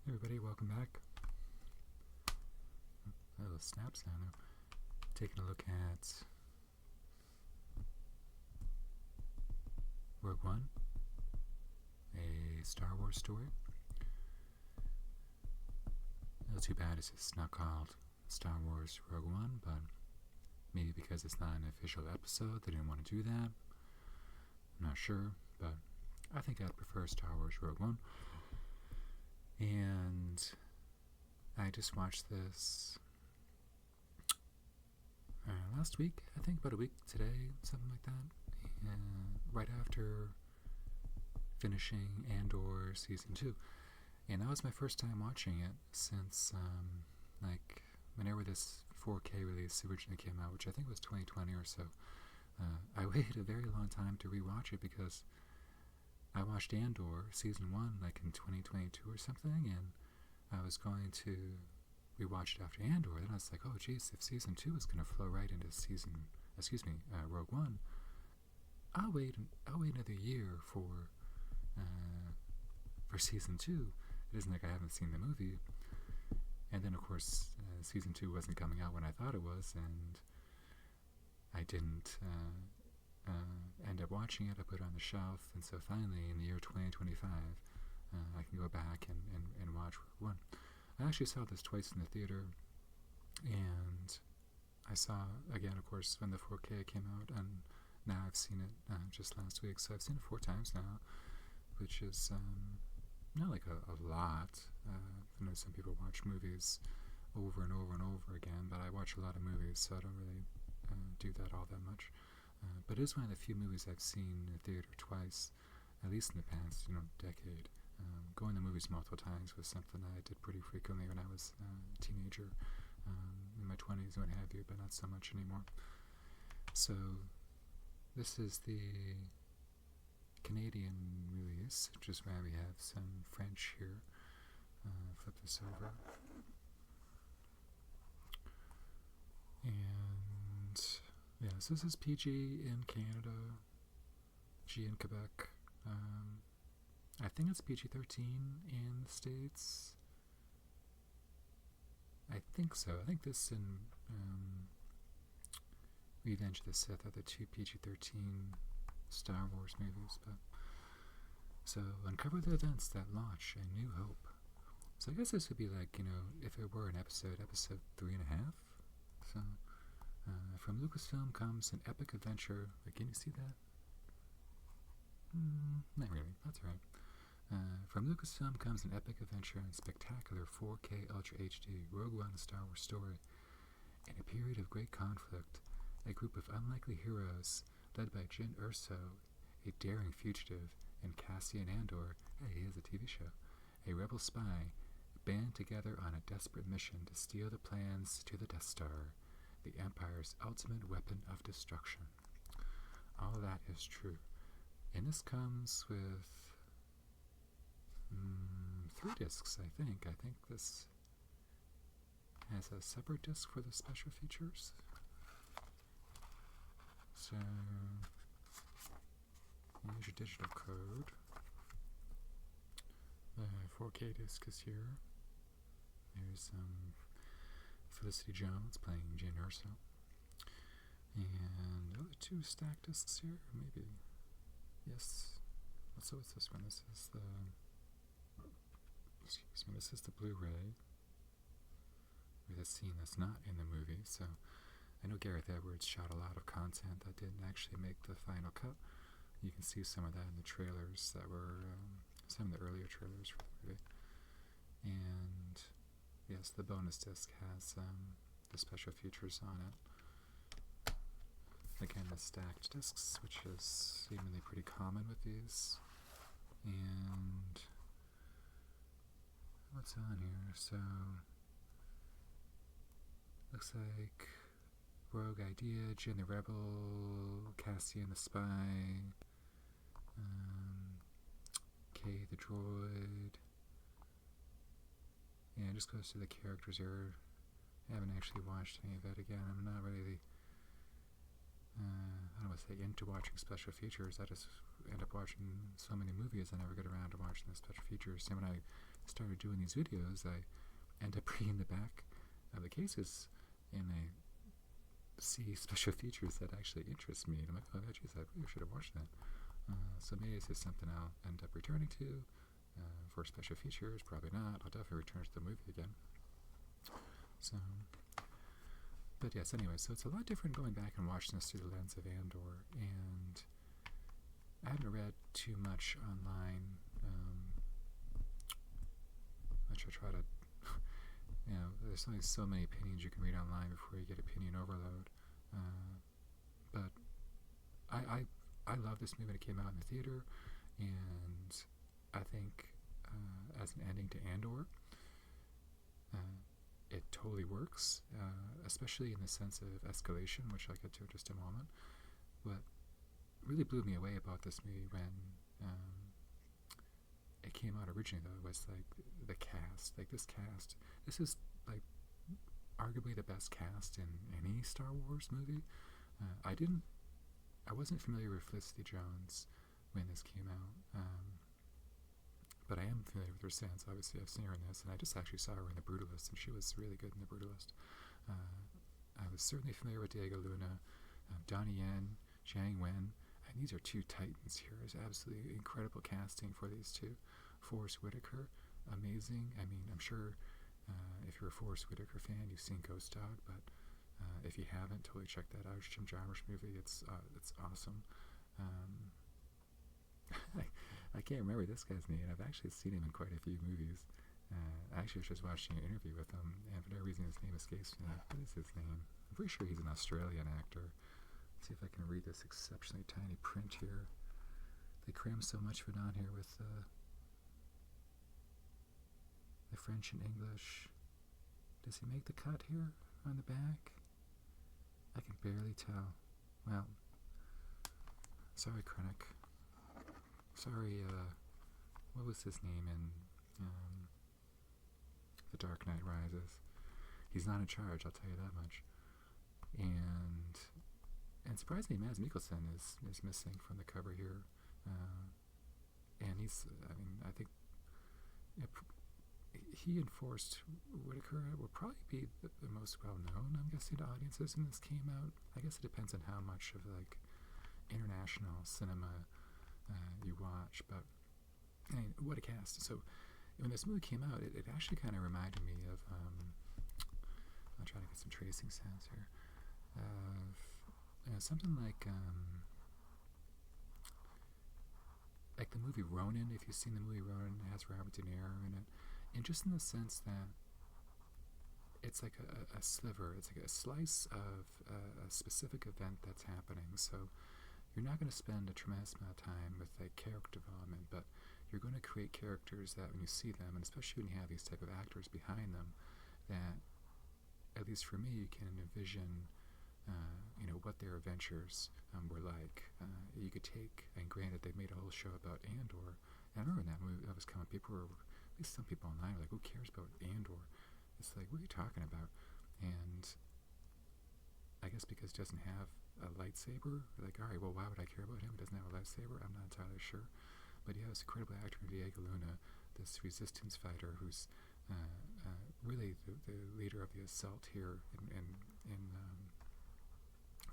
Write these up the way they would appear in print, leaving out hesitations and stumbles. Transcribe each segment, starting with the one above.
Hey everybody, welcome back. A little snap sound there. Taking a look at Rogue One, a Star Wars story. A little too bad it's not called Star Wars Rogue One, but maybe because it's not an official episode, they didn't want to do that. I'm not sure, but I think I'd prefer Star Wars Rogue One. And I just watched this last week, I think, about a week today, something like that, right after finishing Andor Season 2. And that was my first time watching it since, whenever this 4K release originally came out, which I think was 2020 or so. I waited a very long time to rewatch it because I watched Andor Season 1 in 2022 or something, and I was going to rewatch it after Andor. Then I was like, oh geez, if Season 2 is going to flow right into Rogue One, I'll wait another year for Season 2. It isn't like I haven't seen the movie. And then of course Season 2 wasn't coming out when I thought it was, and I didn't end up watching it. I put it on the shelf, and so finally in the year 2025 I can go back and watch Rogue One. I actually saw this twice in the theater, and I saw again, of course, when the 4K came out, and now I've seen it just last week, so I've seen it 4 times now, which is not like a lot. I know some people watch movies over and over and over again, but I watch a lot of movies, so I don't really do that all that much. But it is one of the few movies I've seen in the theater twice, at least in the past, decade. Going to movies multiple times was something that I did pretty frequently when I was a teenager, in my 20s and what have you, but not so much anymore. So this is the Canadian release, which is why we have some French here. Flip this over. And yes, this is PG in Canada, G in Quebec. I think it's PG-13 in the States. I think so. I think this and Revenge of the Sith are the 2 PG-13 Star Wars movies. But so uncover the events that launch A New Hope. So I guess this would be like, if it were an episode 3.5. So from Lucasfilm comes an epic adventure. Can you see that? Not really. That's all right. From Lucasfilm comes an epic adventure and spectacular 4K Ultra HD Rogue One Star Wars story. In a period of great conflict, a group of unlikely heroes, led by Jyn Erso, a daring fugitive, and Cassian Andor, hey, he has a TV show, a rebel spy, band together on a desperate mission to steal the plans to the Death Star, the Empire's ultimate weapon of destruction. All that is true. And this comes with 3 discs, I think. I think this has a separate disc for the special features. So here's your digital code. The 4K disc is here. There's Felicity Jones playing Jyn Erso. And other 2 stacked discs here, maybe. Yes. So what's this one? This is the Blu-ray with a scene that's not in the movie. So I know Gareth Edwards shot a lot of content that didn't actually make the final cut. You can see some of that in the trailers that were some of the earlier trailers for the movie. And yes, the bonus disc has the special features on it. Again, the stacked discs, which is seemingly pretty common with these. And what's on here? So looks like Rogue Idea, Jyn the Rebel, Cassian the Spy, Kay the Droid. Yeah, it just goes to the characters here. I haven't actually watched any of it. Again, I'm not really I don't want to say into watching special features. I just end up watching so many movies I never get around to watching the special features. And when I started doing these videos, I end up reading the back of the cases, and I see special features that actually interest me. And I'm like, oh, geez, I really should have watched that. So maybe it's just something I'll end up returning to for special features. Probably not. I'll definitely return to the movie again. So, but yes, anyway, so it's a lot different going back and watching this through the lens of Andor. And I haven't read too much online, which I try to, there's only so many opinions you can read online before you get opinion overload. But I love this movie when it came out in the theater, and I think as an ending to Andor, it totally works, especially in the sense of escalation, which I'll get to in just a moment. What really blew me away about this movie when it came out originally, though, was like the cast. Like this is like arguably the best cast in any Star Wars movie. I wasn't familiar with Felicity Jones when this came out, but I am familiar with her since. Obviously, I've seen her in this, and I just actually saw her in The Brutalist, and she was really good in The Brutalist. I was certainly familiar with Diego Luna, Donnie Yen, Zhang Wen, and these are two titans here. There's absolutely incredible casting for these two. Forrest Whitaker, amazing. I mean, I'm sure if you're a Forrest Whitaker fan, you've seen Ghost Dog, but if you haven't, totally check that out. It's Jim Jarmusch movie. It's awesome. I can't remember this guy's name. I've actually seen him in quite a few movies. I actually was just watching an interview with him, and for no reason his name escapes me. What is his name? I'm pretty sure he's an Australian actor. Let's see if I can read this exceptionally tiny print here. They cram so much of it on here with the French and English. Does he make the cut here on the back? I can barely tell. Well, sorry, Krennic. Sorry, what was his name in The Dark Knight Rises? He's not in charge, I'll tell you that much. And surprisingly, Mads Mikkelsen is missing from the cover here. And I think he and Forrest Whitaker will probably be the most well-known, I'm guessing, to audiences when this came out. I guess it depends on how much of, like, international cinema you watch, but I mean, what a cast. So when this movie came out, it actually kind of reminded me of I'll try to get some tracing sounds here, something like the movie Ronin. If you've seen the movie Ronin, it has Robert De Niro in it, and just in the sense that it's like a sliver, it's like a slice of a specific event that's happening. So you're not going to spend a tremendous amount of time with like character development, but you're going to create characters that when you see them, and especially when you have these type of actors behind them, that at least for me, you can envision what their adventures were like. You could take, and granted they made a whole show about Andor, and I remember when that movie that was coming, people were, at least some people online were like, who cares about Andor? It's like, what are you talking about? And I guess because it doesn't have a lightsaber, like, all right, well, why would I care about him? He doesn't have a lightsaber. I'm not entirely sure, but yeah, this incredible actor Diego Luna, this resistance fighter who's really the leader of the assault here in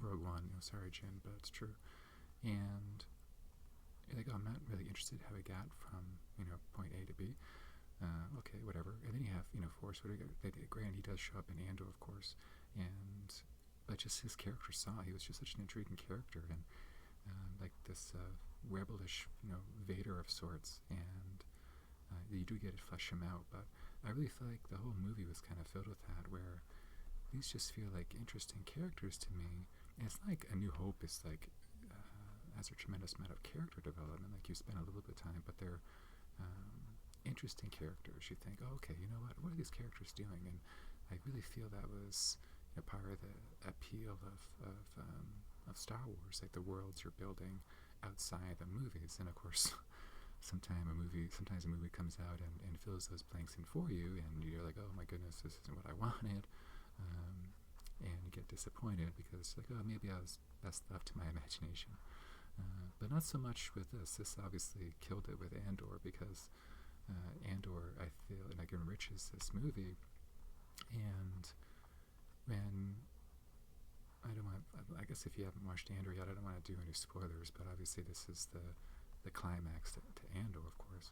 Rogue One. Sorry, Jin, but it's true. And you're like, oh, I'm not really interested how he got from point A to B. Okay, whatever. And then you have Forrest Whitaker. Granted, he does show up in Andor, of course, but just his character he was just such an intriguing character, and like this rebellish, Vader of sorts, and you do get to flesh him out. But I really feel like the whole movie was kind of filled with that, where these just feel like interesting characters to me. And it's like A New Hope is like has a tremendous amount of character development. Like you spend a little bit of time, but they're interesting characters. You think, oh, okay, you know what are these characters doing? And I really feel that was part of the appeal of Star Wars, like the worlds you're building outside the movies. And of course, sometimes a movie comes out and fills those blanks in for you, and you're like, oh my goodness, this isn't what I wanted, and you get disappointed because like, oh, maybe I was best left to my imagination. But not so much with this. This obviously killed it with Andor, because Andor I feel like enriches this movie. And when I guess if you haven't watched Andor yet, I don't want to do any spoilers, but obviously this is the climax to Andor, of course.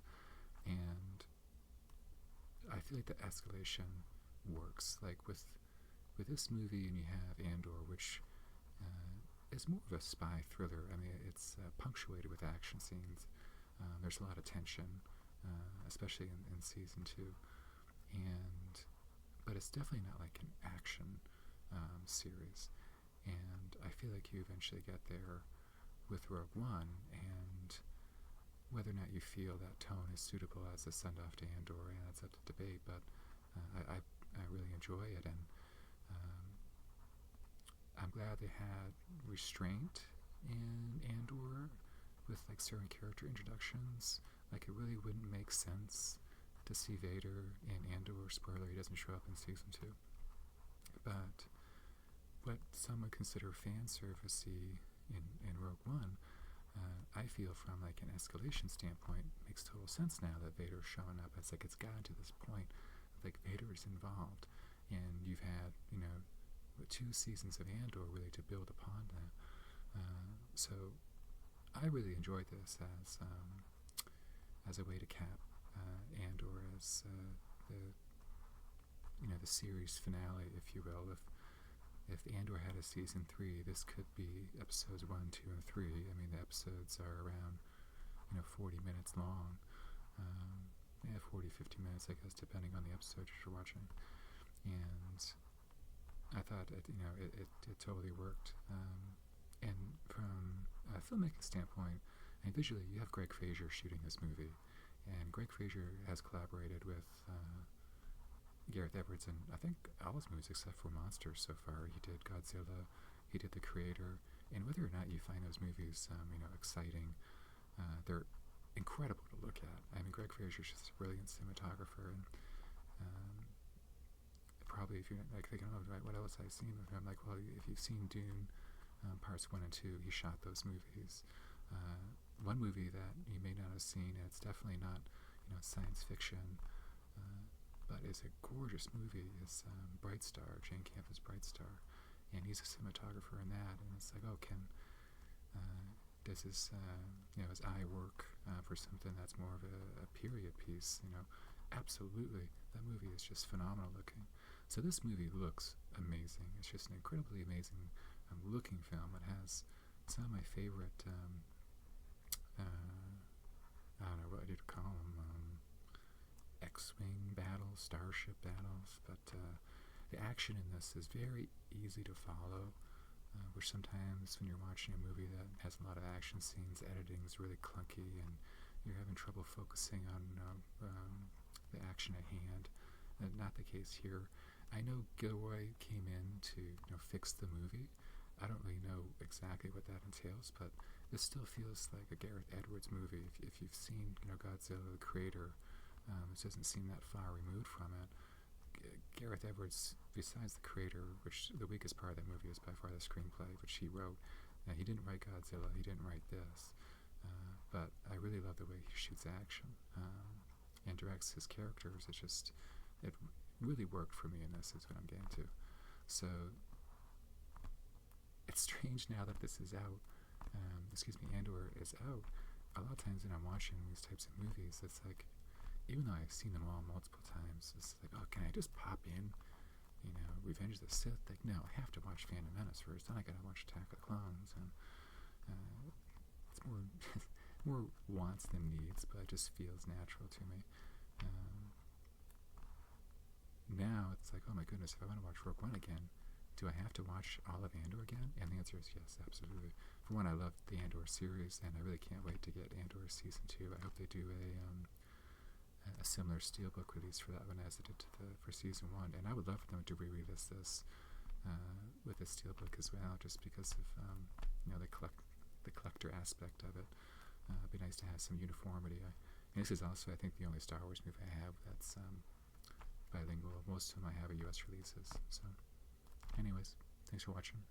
And I feel like the escalation works. Like with this movie, and you have Andor, which is more of a spy thriller. I mean, it's punctuated with action scenes. There's a lot of tension, especially in season 2. But it's definitely not like an action series. And I feel like you eventually get there with Rogue One, and whether or not you feel that tone is suitable as a send-off to Andor, and that's up to debate, but I really enjoy it, and I'm glad they had restraint in Andor with like certain character introductions. Like, it really wouldn't make sense to see Vader in Andor. Spoiler, he doesn't show up in season 2. But what some would consider fan servicey in Rogue One, I feel from like an escalation standpoint, makes total sense now that Vader's showing up. It's like it's gotten to this point, like Vader is involved, and you've had 2 seasons of Andor really to build upon that. So I really enjoyed this as a way to cap Andor as the series finale, if you will. If Andor had a season 3, this could be episodes 1, 2, and 3. I mean, the episodes are around 40 minutes long. 40, 50 minutes, I guess, depending on the episode you're watching. And I thought it totally worked. And from a filmmaking standpoint, and visually, you have Greg Fraser shooting this movie. And Greg Fraser has collaborated with Gareth Edwards in, I think, all his movies except for Monsters so far. He did Godzilla, he did The Creator, and whether or not you find those movies, exciting, they're incredible to look at. I mean, Greg Fraser's just a brilliant cinematographer, and probably if you're like thinking, oh, what else have I seen with him? I'm like, well, if you've seen Dune, parts 1 and 2, he shot those movies. One movie that you may not have seen, and it's definitely not, science fiction, but is a gorgeous movie, is Bright Star, Jane Campbell's Bright Star, and he's a cinematographer in that, and it's like, oh, does his eye work for something that's more of a period piece? Absolutely, that movie is just phenomenal looking. So this movie looks amazing. It's just an incredibly amazing looking film. It has some of my favorite I don't know what you'd call them, X-Wing battles, starship battles, but the action in this is very easy to follow, which sometimes when you're watching a movie that has a lot of action scenes, editing is really clunky and you're having trouble focusing on the action at hand. Not the case here. I know Gilroy came in to fix the movie. I don't really know exactly what that entails, but this still feels like a Gareth Edwards movie. If you've seen Godzilla, The Creator, it doesn't seem that far removed from it. Gareth Edwards, besides The Creator, which the weakest part of that movie is by far the screenplay, which he wrote. He didn't write Godzilla, he didn't write this, but I really love the way he shoots action and directs his characters. It really worked for me in this, is what I'm getting to. So it's strange now that this is out. Andor is out. A lot of times when I'm watching these types of movies, it's like, even though I've seen them all multiple times, it's like, oh, can I just pop in, Revenge of the Sith? Like, no, I have to watch Phantom Menace first, then I gotta watch Attack of the Clones, and it's more more wants than needs, but it just feels natural to me. Now it's like, oh my goodness, if I want to watch Rogue One again, do I have to watch all of Andor again? And the answer is yes, absolutely. For one, I love the Andor series, and I really can't wait to get Andor season 2. I hope they do a similar steelbook release for that one as they did for season 1. And I would love for them to re-release this with a steelbook as well, just because of the collector aspect of it. It'd be nice to have some uniformity. And this is also, I think, the only Star Wars movie I have that's bilingual. Most of them I have are U.S. releases. So, anyways, thanks for watching.